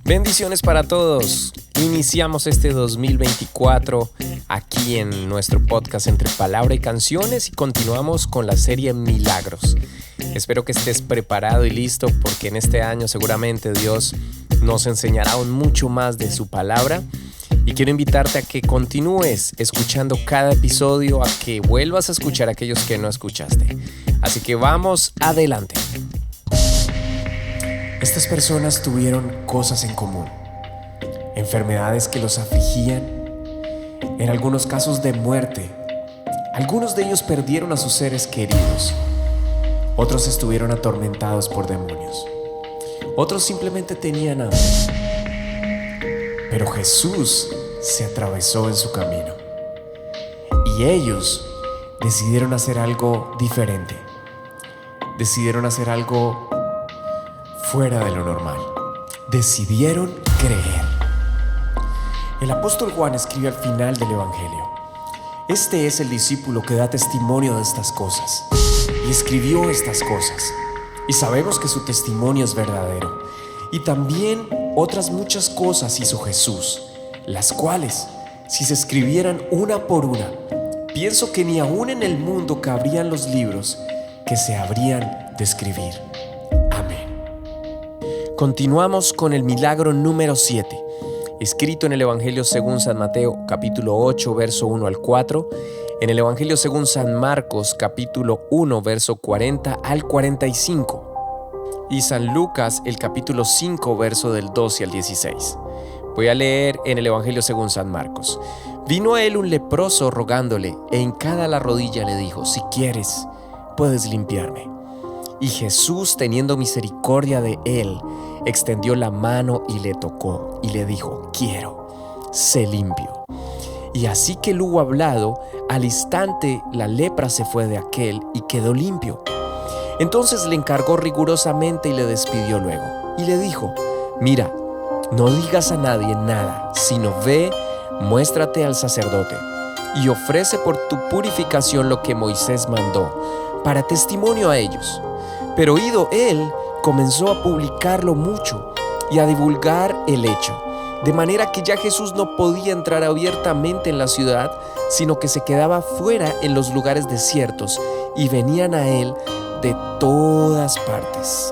Bendiciones para todos. Iniciamos este 2024 aquí en nuestro podcast Entre Palabra y Canciones y continuamos con la serie Milagros. Espero que estés preparado y listo porque en este año seguramente Dios nos enseñará aún mucho más de su palabra. Y quiero invitarte a que continúes escuchando cada episodio, a que vuelvas a escuchar aquellos que no escuchaste. Así que vamos adelante. Estas personas tuvieron cosas en común. Enfermedades que los afligían, en algunos casos de muerte. Algunos de ellos perdieron a sus seres queridos. Otros estuvieron atormentados por demonios. Otros simplemente tenían hambre. Pero Jesús se atravesó en su camino. Y ellos decidieron hacer algo diferente. Decidieron hacer algo fuera de lo normal. Decidieron creer. El apóstol Juan escribe al final del Evangelio: este es el discípulo que da testimonio de estas cosas, y escribió estas cosas, y sabemos que su testimonio es verdadero. Y también otras muchas cosas hizo Jesús, las cuales, si se escribieran una por una, pienso que ni aún en el mundo cabrían los libros que se habrían de escribir. Amén. Continuamos con el milagro número 7, escrito en el Evangelio según San Mateo, capítulo 8, verso 1 al 4, en el Evangelio según San Marcos, capítulo 1, verso 40 al 45, y San Lucas, el capítulo 5, verso del 12 al 16. Voy a leer en el Evangelio según San Marcos. Vino a él un leproso rogándole, e hincada la rodilla le dijo: si quieres, puedes limpiarme. Y Jesús, teniendo misericordia de él, extendió la mano y le tocó, y le dijo: quiero, sé limpio. Y así que él hubo hablado, al instante la lepra se fue de aquél y quedó limpio. Entonces le encargó rigurosamente y le despidió luego. Y le dijo: mira, no digas a nadie nada, sino ve, muéstrate al sacerdote, y ofrece por tu purificación lo que Moisés mandó, para testimonio a ellos. Pero oído él, comenzó a publicarlo mucho y a divulgar el hecho, de manera que ya Jesús no podía entrar abiertamente en la ciudad, sino que se quedaba fuera en los lugares desiertos, y venían a él de todas partes.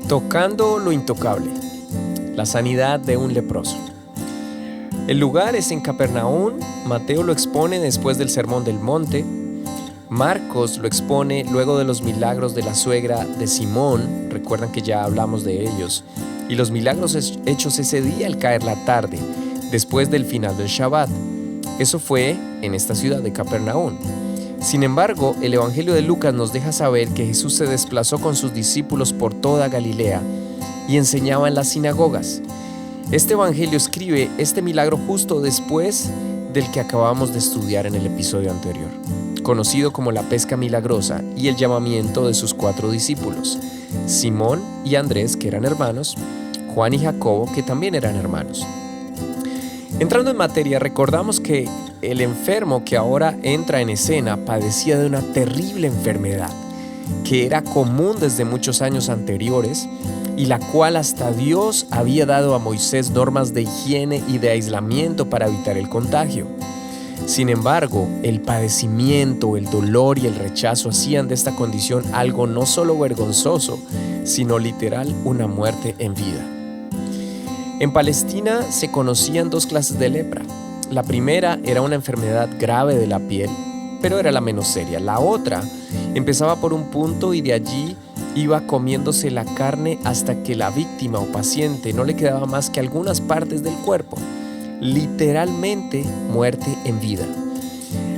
Tocando lo intocable, la sanidad de un leproso. El lugar es en Capernaum. Mateo lo expone después del Sermón del Monte. Marcos lo expone luego de los milagros de la suegra de Simón. Recuerdan que ya hablamos de ellos. Y los milagros hechos ese día al caer la tarde, después del final del Shabbat. Eso fue en esta ciudad de Capernaum. Sin embargo, el Evangelio de Lucas nos deja saber que Jesús se desplazó con sus discípulos por toda Galilea y enseñaba en las sinagogas. Este Evangelio escribe este milagro justo después del que acabamos de estudiar en el episodio anterior, conocido como la pesca milagrosa y el llamamiento de sus 4 discípulos, Simón y Andrés, que eran hermanos, Juan y Jacobo, que también eran hermanos. Entrando en materia, recordamos que el enfermo que ahora entra en escena padecía de una terrible enfermedad que era común desde muchos años anteriores y la cual hasta Dios había dado a Moisés normas de higiene y de aislamiento para evitar el contagio. Sin embargo, el padecimiento, el dolor y el rechazo hacían de esta condición algo no solo vergonzoso, sino literal una muerte en vida. En Palestina se conocían 2 clases de lepra. La primera era una enfermedad grave de la piel, pero era la menos seria. La otra empezaba por un punto y de allí iba comiéndose la carne hasta que la víctima o paciente no le quedaba más que algunas partes del cuerpo. Literalmente muerte en vida.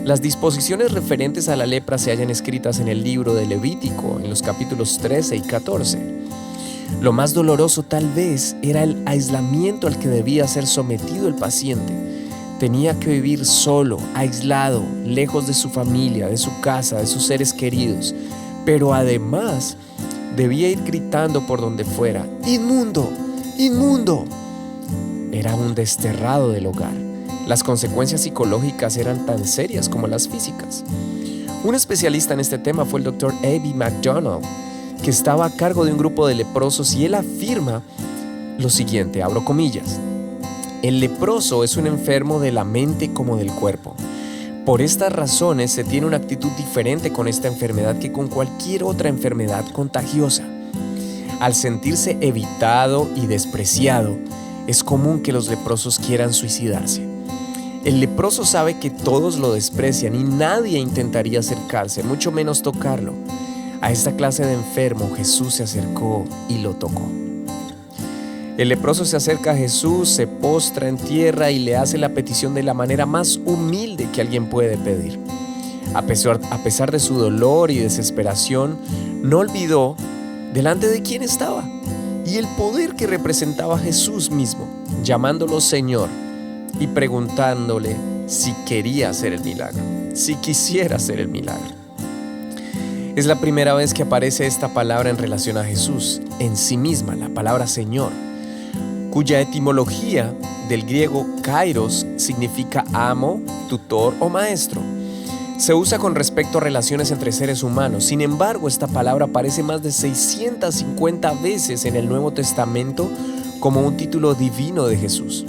Las disposiciones referentes a la lepra se hallan escritas en el libro de Levítico, en los capítulos 13 y 14. Lo más doloroso tal vez era el aislamiento al que debía ser sometido el paciente. Tenía que vivir solo, aislado, lejos de su familia, de su casa, de sus seres queridos. Pero además debía ir gritando por donde fuera: ¡inmundo! ¡Inmundo! Era un desterrado del hogar. Las consecuencias psicológicas eran tan serias como las físicas. Un especialista en este tema fue el Dr. A.B. McDonald, que estaba a cargo de un grupo de leprosos, y él afirma lo siguiente, abro comillas: el leproso es un enfermo de la mente como del cuerpo. Por estas razones se tiene una actitud diferente con esta enfermedad que con cualquier otra enfermedad contagiosa. Al sentirse evitado y despreciado, es común que los leprosos quieran suicidarse. El leproso sabe que todos lo desprecian y nadie intentaría acercarse, mucho menos tocarlo. A esta clase de enfermo Jesús se acercó y lo tocó. El leproso se acerca a Jesús, se postra en tierra y le hace la petición de la manera más humilde que alguien puede pedir. A pesar de su dolor y desesperación, no olvidó delante de quién estaba y el poder que representaba Jesús mismo, llamándolo Señor y preguntándole si quería hacer el milagro, si quisiera hacer el milagro. Es la primera vez que aparece esta palabra en relación a Jesús en sí misma, la palabra Señor, cuya etimología del griego kairos significa amo, tutor o maestro. Se usa con respecto a relaciones entre seres humanos. Sin embargo, esta palabra aparece más de 650 veces en el Nuevo Testamento como un título divino de Jesús.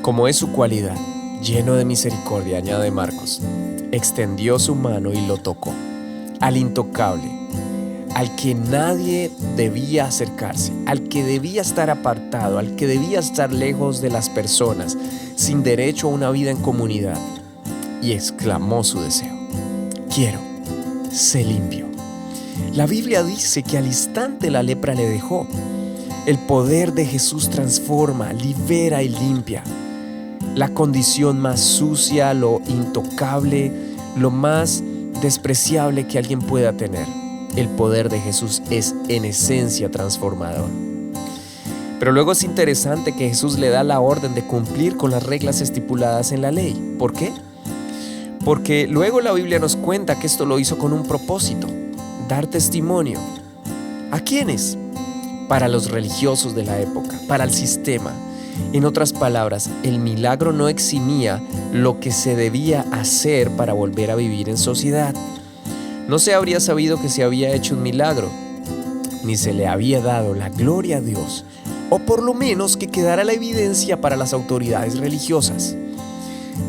Como es su cualidad, lleno de misericordia, añade Marcos, extendió su mano y lo tocó. Al intocable, al que nadie debía acercarse, al que debía estar apartado, al que debía estar lejos de las personas, sin derecho a una vida en comunidad. Y exclamó su deseo: quiero, sé limpio. La Biblia dice que al instante la lepra le dejó. El poder de Jesús transforma, libera y limpia. La condición más sucia, lo intocable, lo más despreciable que alguien pueda tener. El poder de Jesús es en esencia transformador. Pero luego es interesante que Jesús le da la orden de cumplir con las reglas estipuladas en la ley. ¿Por qué? Porque luego la Biblia nos cuenta que esto lo hizo con un propósito: dar testimonio. ¿A quiénes? Para los religiosos de la época, para el sistema. En otras palabras, el milagro no eximía lo que se debía hacer para volver a vivir en sociedad. No se habría sabido que se había hecho un milagro, ni se le había dado la gloria a Dios, o por lo menos que quedara la evidencia para las autoridades religiosas.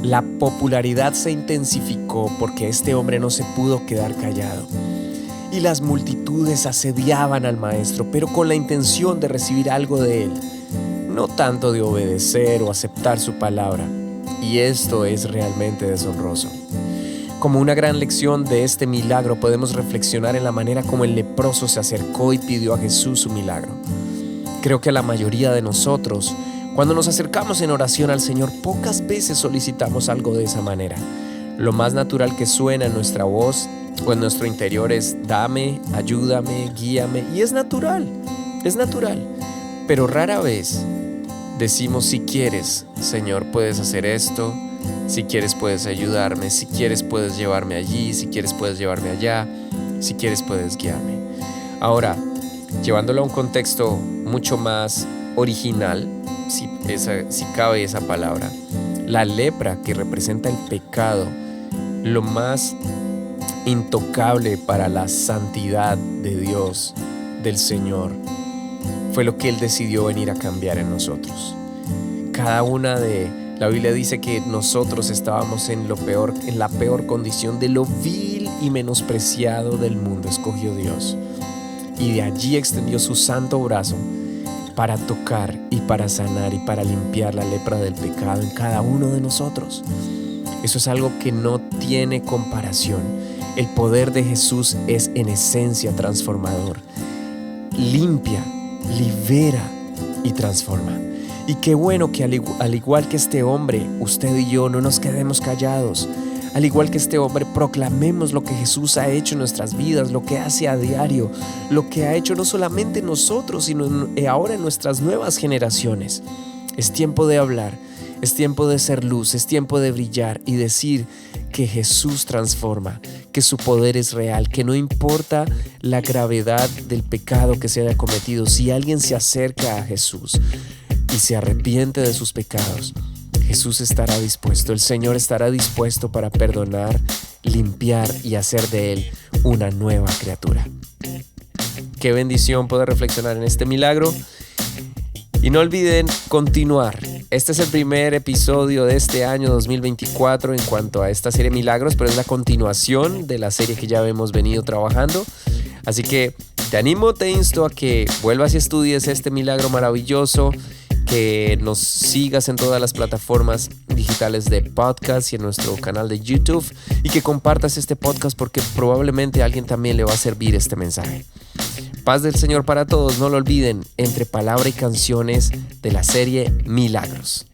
La popularidad se intensificó porque este hombre no se pudo quedar callado. Y las multitudes asediaban al maestro, pero con la intención de recibir algo de él, no tanto de obedecer o aceptar su palabra. Y esto es realmente deshonroso. Como una gran lección de este milagro, podemos reflexionar en la manera como el leproso se acercó y pidió a Jesús su milagro. Creo que la mayoría de nosotros, cuando nos acercamos en oración al Señor, pocas veces solicitamos algo de esa manera. Lo más natural que suena en nuestra voz o en nuestro interior es: dame, ayúdame, guíame. Y es natural. Pero rara vez decimos: si quieres, Señor, puedes hacer esto. Si quieres, puedes ayudarme. Si quieres, puedes llevarme allí. Si quieres, puedes llevarme allá. Si quieres, puedes guiarme. Ahora, llevándolo a un contexto mucho más original, si cabe esa palabra, la lepra, que representa el pecado, lo más intocable para la santidad de Dios, del Señor, fue lo que Él decidió venir a cambiar en nosotros. La Biblia dice que nosotros estábamos en la peor condición, de lo vil y menospreciado del mundo escogió Dios. Y de allí extendió su santo brazo para tocar y para sanar y para limpiar la lepra del pecado en cada uno de nosotros. Eso es algo que no tiene comparación. El poder de Jesús es en esencia transformador. limpia, libera y transforma. Y qué bueno que al igual que este hombre, usted y yo no nos quedemos callados. Al igual que este hombre, proclamemos lo que Jesús ha hecho en nuestras vidas, lo que hace a diario, lo que ha hecho no solamente nosotros, sino ahora en nuestras nuevas generaciones. Es tiempo de hablar, es tiempo de ser luz, es tiempo de brillar y decir que Jesús transforma, que su poder es real, que no importa la gravedad del pecado que se haya cometido, si alguien se acerca a Jesús y se arrepiente de sus pecados, Jesús estará dispuesto, el Señor estará dispuesto para perdonar, limpiar y hacer de él una nueva criatura. Qué bendición poder reflexionar en este milagro. Y no olviden continuar. Este es el primer episodio de este año 2024 en cuanto a esta serie Milagros, pero es la continuación de la serie que ya hemos venido trabajando. Así que te animo, te insto a que vuelvas y estudies este milagro maravilloso, que nos sigas en todas las plataformas digitales de podcast y en nuestro canal de YouTube, y que compartas este podcast porque probablemente a alguien también le va a servir este mensaje. Paz del Señor para todos, no lo olviden, entre palabra y canciones de la serie Milagros.